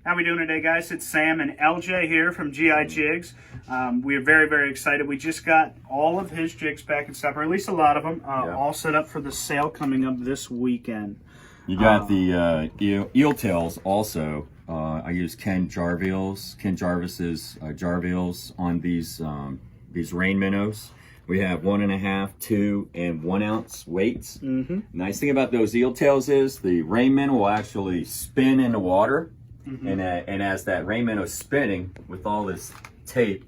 How we doing today, guys? It's Sam and LJ here from Jigs. We are very, very excited. We just got all of his jigs back in stock, or at least a lot of them, all set up for the sale coming up this weekend. You got the eel tails also. I use Ken Jarvis's Jarvis on these rain minnows. We have 1.5, 2, and 1 ounce weights. Nice thing about those eel tails is the rain minnow will actually spin in the water. And as that rain minnow is spinning with all this tape,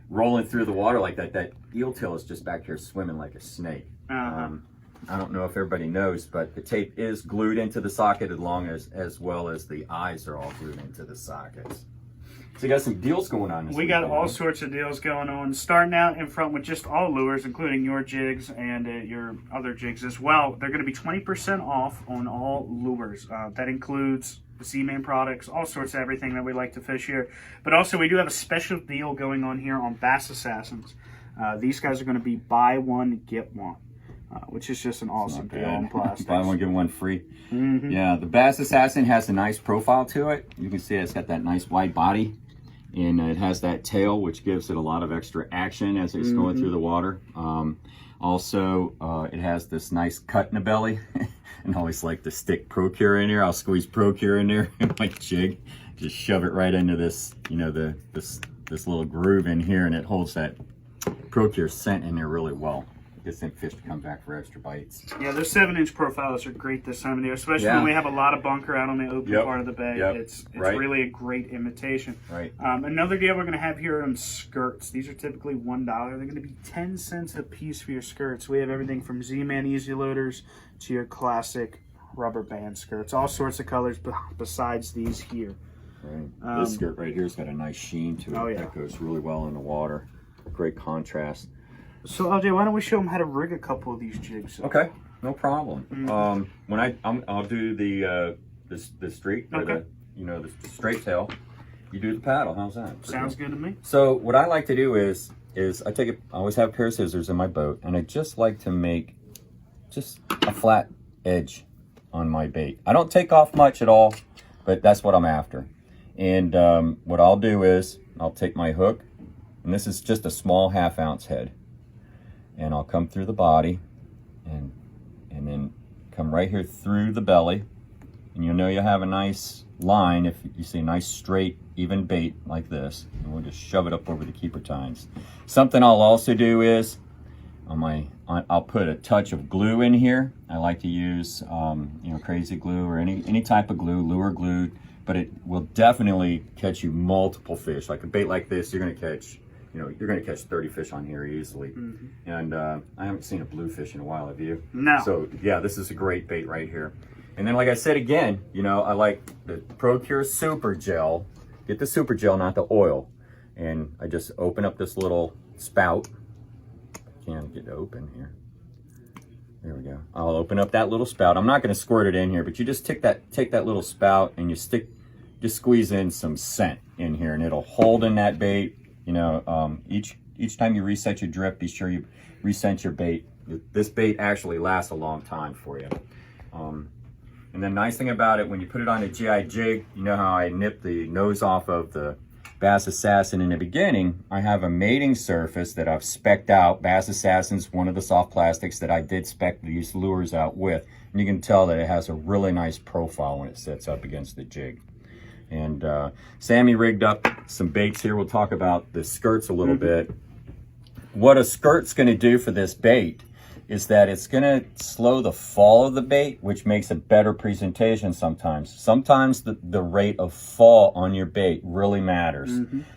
rolling through the water like that, that eel tail is just back here swimming like a snake. I don't know if everybody knows, but the tape is glued into the socket as well as the eyes are all glued into the sockets. So you got some deals going on this We got all sorts of deals going on, starting out in front with just all lures, including your jigs and your other jigs as well. They're going to be 20% off on all lures. That includes the Z-Man products, all sorts of everything that we like to fish here. But also we do have a special deal going on here on Bass Assassins. These guys are going to be buy one, get one. Which is just an awesome deal on plastics. Buy one, get one free. Yeah, the Bass Assassin has a nice profile to it. You can see it's got that nice wide body, and it has that tail, which gives it a lot of extra action as it's going through the water. Also, it has this nice cut in the belly. And I always like to stick Procure in here. I'll squeeze Procure in there in my jig. Just shove it right into this, this little groove in here, and it holds that Procure scent in there really well. Gets them fish to come back for extra bites. Yeah, those 7-inch profiles are great this time of year, especially when we have a lot of bunker out on the open part of the bay. It's really a great imitation. Another deal we're going to have here on skirts. These are typically $1. They're going to be 10 cents a piece for your skirts. We have everything from Z-Man Easy Loaders to your classic rubber band skirts. All sorts of colors besides these here. This skirt right here has got a nice sheen to it. That goes really well in the water. Great contrast. So LJ, why don't we show them how to rig a couple of these jigs? Okay, no problem. When I'll do the streak, or the straight tail. You do the paddle. How's that? Sounds good to me. So what I like to do is I always have a pair of scissors in my boat, and I just like to make just a flat edge on my bait. I don't take off much at all, but that's what I'm after. And what I'll do is I'll take my hook, and this is just a small 1/2 ounce head. And I'll come through the body and then come right here through the belly. And you'll know you'll have a nice line if you see a nice straight, even bait like this. And we'll just shove it up over the keeper tines. Something I'll also do is I'll put a touch of glue in here. I like to use crazy glue or any type of glue, lure glue, but it will definitely catch you multiple fish. Like a bait like this, you're going to catch. You're going to catch 30 fish on here easily. And I haven't seen a bluefish in a while, have you? No. So, yeah, this is a great bait right here. And then, like I said again, I like the Procure Super Gel. Get the Super Gel, not the oil. And I just open up this little spout. Can't get it open here. There we go. I'll open up that little spout. I'm not going to squirt it in here, but you just take that little spout and just squeeze in some scent in here, and it'll hold in that bait. Each time you reset your drip, be sure you reset your bait. This bait actually lasts a long time for you. And the nice thing about it, when you put it on a GI jig, you know how I nipped the nose off of the Bass Assassin in the beginning. I have a mating surface that I've spec'd out. Bass Assassin's one of the soft plastics that I did spec these lures out with. And you can tell that it has a really nice profile when it sets up against the jig. And Sammy rigged up some baits here. We'll talk about the skirts a little bit. What a skirt's going to do for this bait is that it's going to slow the fall of the bait, which makes a better presentation sometimes. Sometimes the rate of fall on your bait really matters.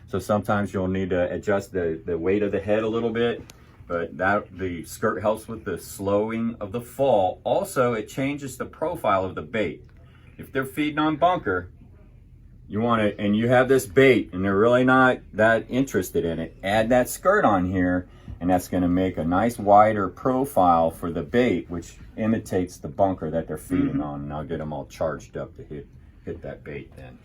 So sometimes you'll need to adjust the weight of the head a little bit, but the skirt helps with the slowing of the fall. Also, it changes the profile of the bait. If they're feeding on bunker, you want it, and you have this bait and they're really not that interested in it, add that skirt on here, and that's going to make a nice wider profile for the bait, which imitates the bunker that they're feeding on. And I'll get them all charged up to hit that bait then.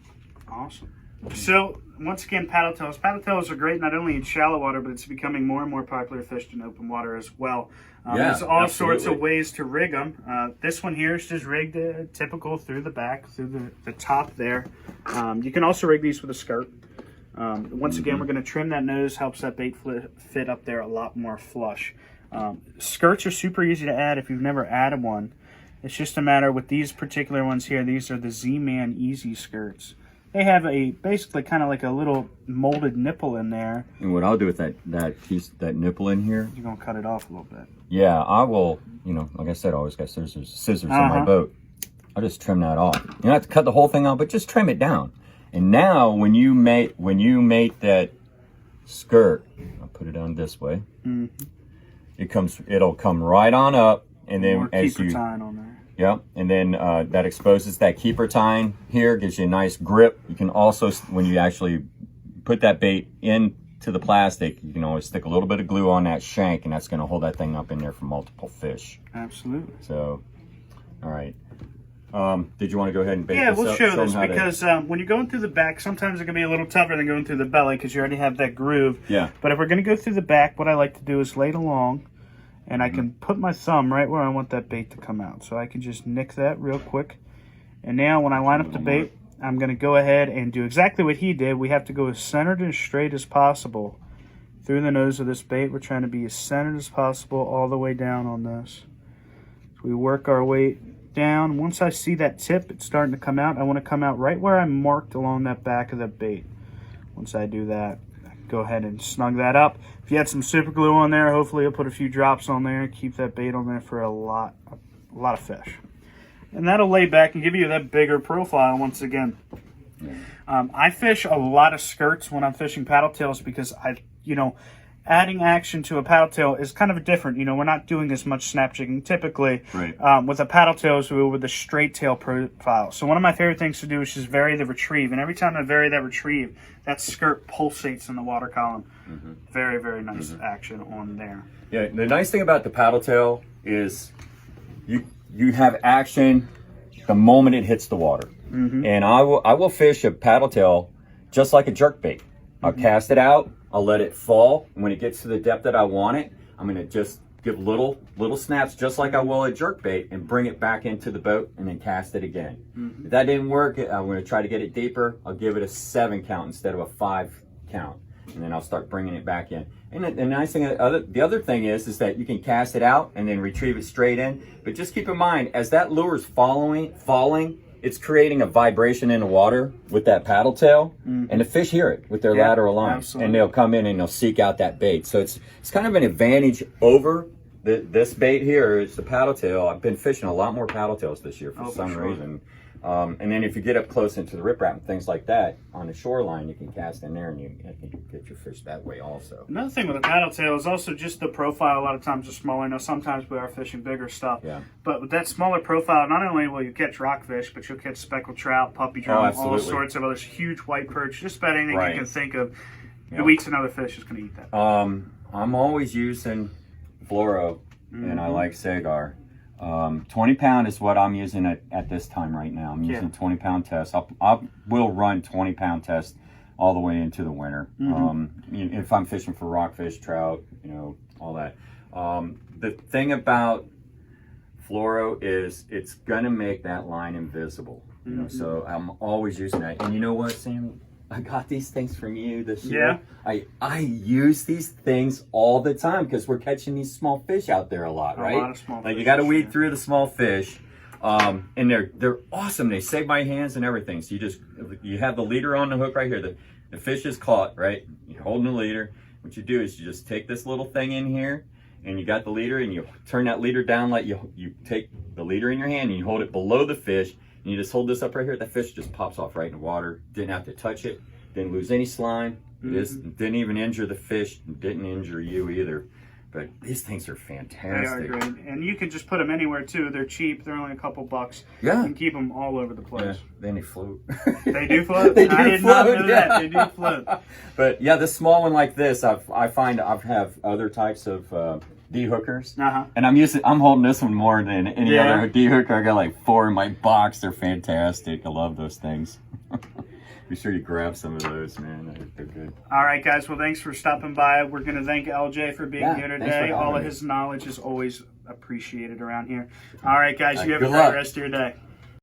Awesome. So, once again, paddle tails. Paddle tails are great not only in shallow water, but it's becoming more and more popular fished in open water as well. There's all sorts of ways to rig them. This one here is just rigged typical through the back, through the top there. You can also rig these with a skirt. Once again, we're going to trim that nose, helps that bait fit up there a lot more flush. Skirts are super easy to add if you've never added one. It's just a matter with these particular ones here. These are the Z-Man Easy skirts. They have basically kind of like a little molded nipple in there. And what I'll do with that piece, that nipple in here, you're gonna cut it off a little bit. Yeah, I will. You know, like I said, I always got scissors in my boat. I'll just trim that off. You don't have to cut the whole thing out, but just trim it down. And now, when you mate that skirt, I'll put it on this way. It'll come right on up, and then as you on there. Yep, and then that exposes that keeper tine here, gives you a nice grip. You can also, when you actually put that bait into the plastic, you can always stick a little bit of glue on that shank, and that's going to hold that thing up in there for multiple fish. Absolutely. So, all right. Did you want to go ahead and bait this up? Yeah, we'll show this because when you're going through the back, sometimes it can be a little tougher than going through the belly because you already have that groove. Yeah. But if we're going to go through the back, what I like to do is lay it along. And I can put my thumb right where I want that bait to come out. So I can just nick that real quick. And now when I line up the bait, I'm going to go ahead and do exactly what he did. We have to go as centered and straight as possible through the nose of this bait. We're trying to be as centered as possible all the way down on this. So we work our way down. Once I see that tip, it's starting to come out. I want to come out right where I marked along that back of the bait. Once I do that, go ahead and snug that up. If you had some super glue on there, hopefully you'll put a few drops on there, keep that bait on there for a lot of fish. And that'll lay back and give you that bigger profile once again. I fish a lot of skirts when I'm fishing paddle tails because adding action to a paddle tail is kind of different. We're not doing as much snap jigging typically. Right. With a paddle tails, we go with a straight tail profile. So one of my favorite things to do is just vary the retrieve. And every time I vary that retrieve, that skirt pulsates in the water column. Very, very nice action on there. Yeah, the nice thing about the paddle tail is you have action the moment it hits the water. And I will fish a paddle tail just like a jerk bait. I'll cast it out. I'll let it fall. And when it gets to the depth that I want it, I'm going to just give little snaps just like I will a jerk bait and bring it back into the boat and then cast it again. If that didn't work, I'm going to try to get it deeper. I'll give it a 7 count instead of a 5 count. And then I'll start bringing it back in. And the nice thing, the other thing is that you can cast it out and then retrieve it straight in. But just keep in mind, as that lure is falling, it's creating a vibration in the water with that paddle tail, and the fish hear it with their lateral lines, and they'll come in and they'll seek out that bait. So it's kind of an advantage over this bait here. It's the paddle tail. I've been fishing a lot more paddle tails this year for some reason. And then if you get up close into the riprap and things like that on the shoreline, you can cast in there and you can get your fish that way also. Another thing with a paddle tail is also just the profile. A lot of times is smaller. Now sometimes we are fishing bigger stuff. Yeah. But with that smaller profile, not only will you catch rockfish, but you'll catch speckled trout, puppy drum, all sorts of other huge white perch. Just about anything you can think of. Who eats another fish is going to eat that. I'm always using fluoro, and I like Sagar. 20 pound is what I'm using at this time right now. I'm using 20 pound tests. I will run 20 pound tests all the way into the winter. If I'm fishing for rockfish, trout, all that. The thing about fluoro is it's gonna make that line invisible. So I'm always using that. And you know what, Sammy? I got these things from you this year. I use these things all the time because we're catching these small fish out there a lot, right? A lot of small fish. You got to weed through the small fish, and they're awesome. They save my hands and everything. So you have the leader on the hook right here. The fish is caught, right? You're holding the leader. What you do is you just take this little thing in here, and you got the leader, and you turn that leader down like you take the leader in your hand and you hold it below the fish. And you just hold this up right here. That fish just pops off right in the water. Didn't have to touch it. Didn't lose any slime. Didn't even injure the fish. Didn't injure you either. But these things are fantastic. They are great. And you can just put them anywhere too. They're cheap. They're only a couple bucks. Yeah. You can keep them all over the place. Yeah. Then they float. They do float? They do I did not know that. They do float. But yeah, this small one like this, I find I have other types of D-hookers. And I'm holding this one more than any other D-hooker. I got like 4 in my box. They're fantastic. I love those things. Be sure you grab some of those, man. They're good. All right, guys. Well, thanks for stopping by. We're going to thank LJ for being here thanks today. for All of having me. his knowledge is always appreciated around here. All right, guys. You have a Good great luck. rest of your day.